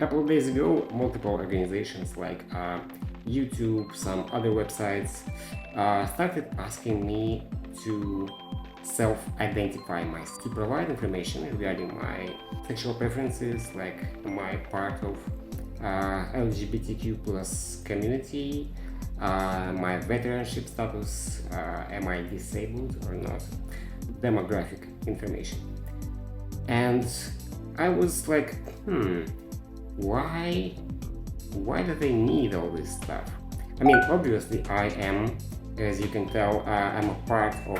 couple of days ago, multiple organizations like YouTube, some other websites started asking me to self-identify myself, to provide information regarding my sexual preferences, like am I part of LGBTQ plus community, my veteranship status, am I disabled or not, demographic information. And I was like, why do they need all this stuff? I mean, obviously I am, as you can tell, I'm a part of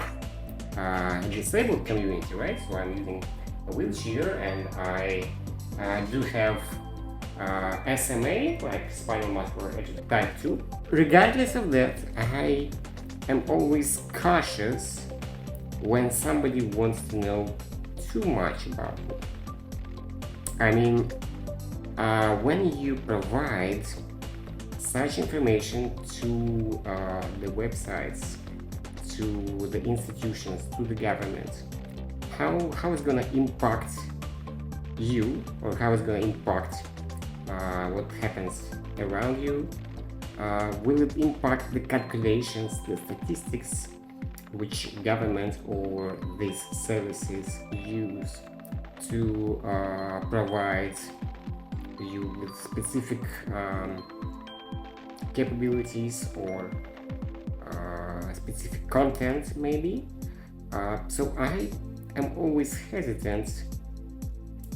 a disabled community, right? So I'm using a wheelchair, and I do have SMA, like spinal muscular atrophy type 2. Regardless of that, I am always cautious when somebody wants to know too much about me. I mean, when you provide such information to the websites, to the institutions, to the government, how it's gonna impact you, or how it's gonna impact what happens around you? Will it impact the calculations, the statistics which government or these services use to provide you with specific capabilities or specific content maybe? So I am always hesitant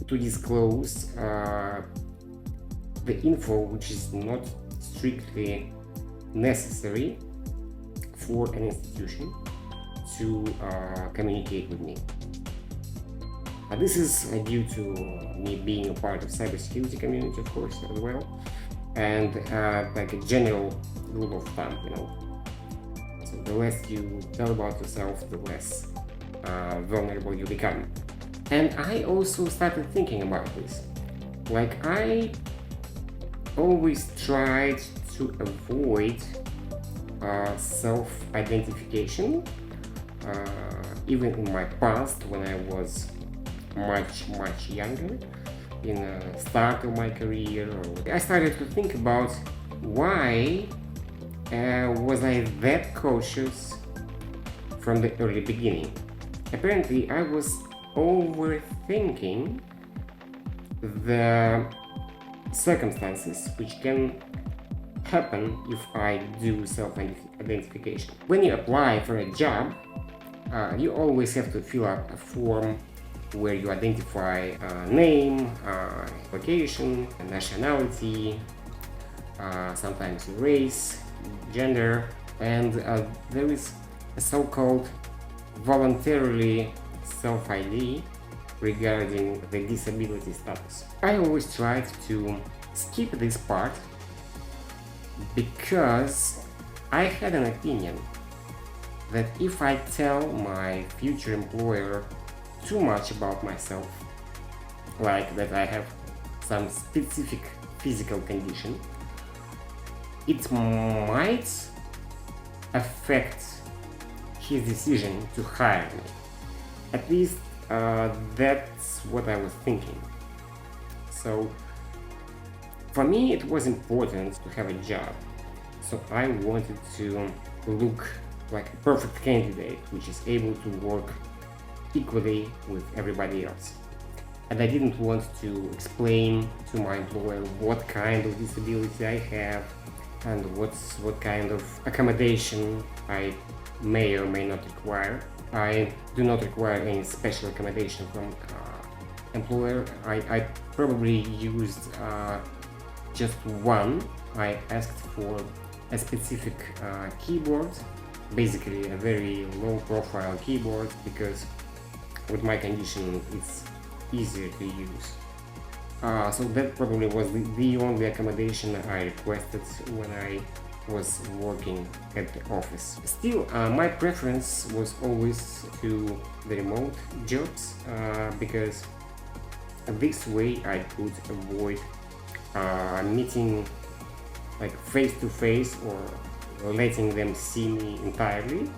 to disclose the info which is not strictly necessary for an institution to communicate with me. This is due to me being a part of cybersecurity community, of course, as well, and like a general rule of thumb, So the less you tell about yourself, the less vulnerable you become. And I also started thinking about this. Like, I always tried to avoid self-identification, even in my past when I was much younger, in the start of my career. I started to think about why was I that cautious from the early beginning. Apparently I was overthinking the circumstances which can happen if I do self-identification. When you apply for a job, you always have to fill out a form where you identify name, location, nationality, sometimes race, gender, and there is a so-called voluntarily self-ID regarding the disability status. I always tried to skip this part because I had an opinion that if I tell my future employer too much about myself, like that I have some specific physical condition, it might affect his decision to hire me. At least that's what I was thinking. So for me it was important to have a job, so I wanted to look like a perfect candidate which is able to work equally with everybody else. And I didn't want to explain to my employer what kind of disability I have and what kind of accommodation I may or may not require. I do not require any special accommodation from employer. I probably used just one. I asked for a specific keyboard, basically a very low profile keyboard, because with my condition it's easier to use. So that probably was the only accommodation I requested when I was working at the office. Still, my preference was always to the remote jobs, because this way I could avoid meeting like face to face or letting them see me entirely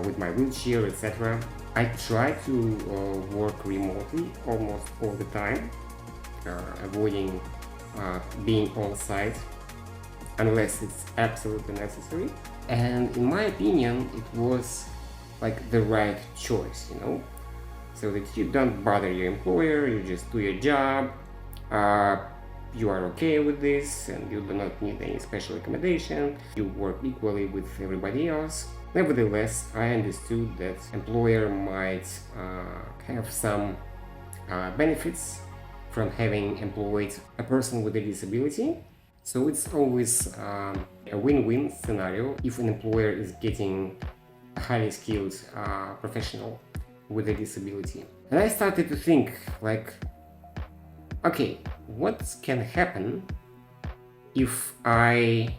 with my wheelchair, etc. I try to work remotely almost all the time, avoiding being on site unless it's absolutely necessary. And in my opinion, it was like the right choice, so that you don't bother your employer, you just do your job, you are okay with this, and you do not need any special accommodation, you work equally with everybody else. Nevertheless, I understood that employer might have some benefits from having employed a person with a disability. So it's always a win-win scenario if an employer is getting a highly skilled professional with a disability. And I started to think like, okay, what can happen if I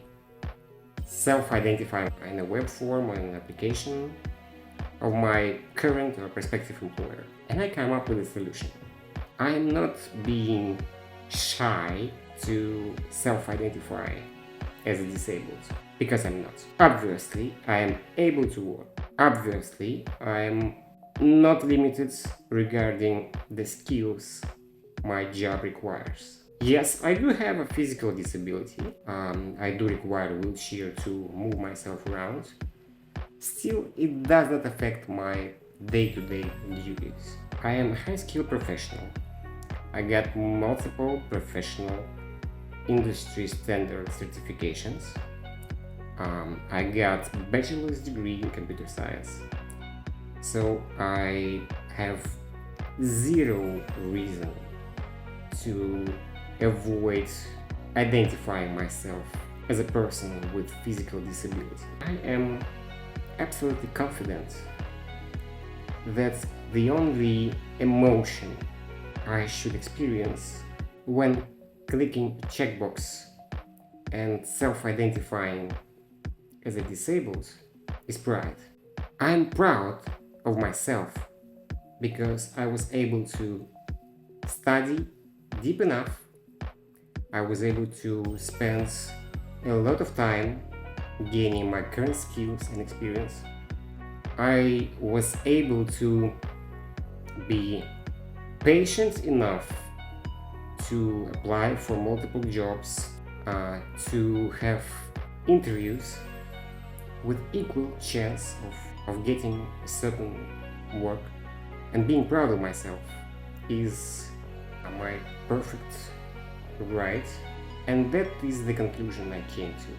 self-identify in a web form or in an application of my current or prospective employer? And I come up with a solution. I am not being shy to self-identify as a disabled, because I'm not. Obviously, I am able to work. Obviously, I am not limited regarding the skills my job requires. Yes, I do have a physical disability. I do require a wheelchair to move myself around. Still, it does not affect my day-to-day duties. I am a high-skilled professional. I got multiple professional industry standard certifications. I got a bachelor's degree in computer science. So I have zero reason to avoid identifying myself as a person with physical disability. I am absolutely confident that the only emotion I should experience when clicking a checkbox and self-identifying as a disabled is pride. I'm proud of myself because I was able to study deep enough. I was able to spend a lot of time gaining my current skills and experience. I was able to be patient enough to apply for multiple jobs, to have interviews with equal chance of getting a certain work, and being proud of myself is my perfect right, and that is the conclusion I came to.